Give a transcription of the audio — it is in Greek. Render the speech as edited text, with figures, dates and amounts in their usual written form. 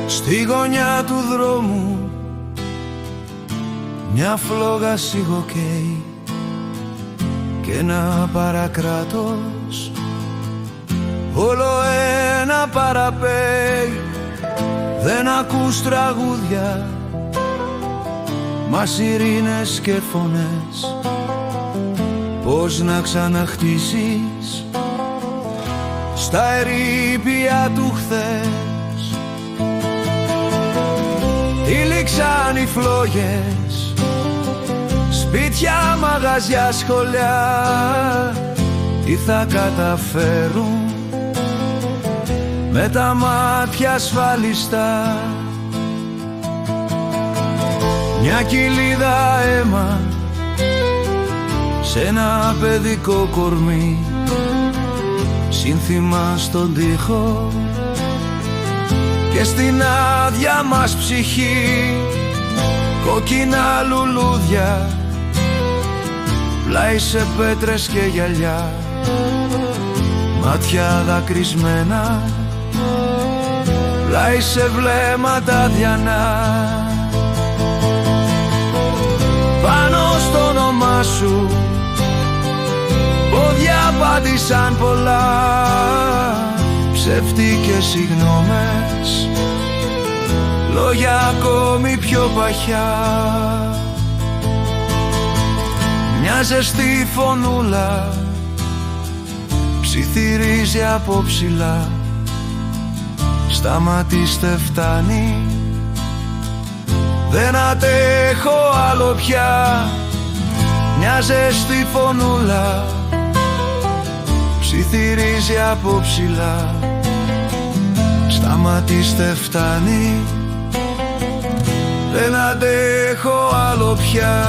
Στη γωνιά του δρόμου μια φλόγα σιγοκαίει και ένα παρακράτος όλο ένα παραπέει. Δεν ακούς τραγούδια, μα σιρήνες και φωνές. Πώς να ξαναχτίσεις στα ερείπια του χθες. Τύλιξαν οι φλόγες, σπίτια, μαγαζιά, σχολιά. Τι θα καταφέρουν με τα μάτια ασφαλιστά. Μια κοιλίδα αίμα σε ένα παιδικό κορμί, σύνθημα στον τοίχο και στην άδεια μας ψυχή. Κόκκινα λουλούδια, πλάι σε πέτρες και γυαλιά, μάτια δακρυσμένα, πλάι σε βλέμματα διανά. Πάνω στο όνομά σου πόδια πάτησαν πολλά, ψεύτικες συγγνώμες, λόγια ακόμη πιο παχιά. Μια ζεστή φωνούλα ψιθυρίζει από ψηλά. Σταματήστε, φτάνει, δεν αντέχω άλλο πια. Μια ζεστή φωνούλα ψιθυρίζει από ψηλά. Σταματήστε, φτάνει, δεν αντέχω άλλο πια.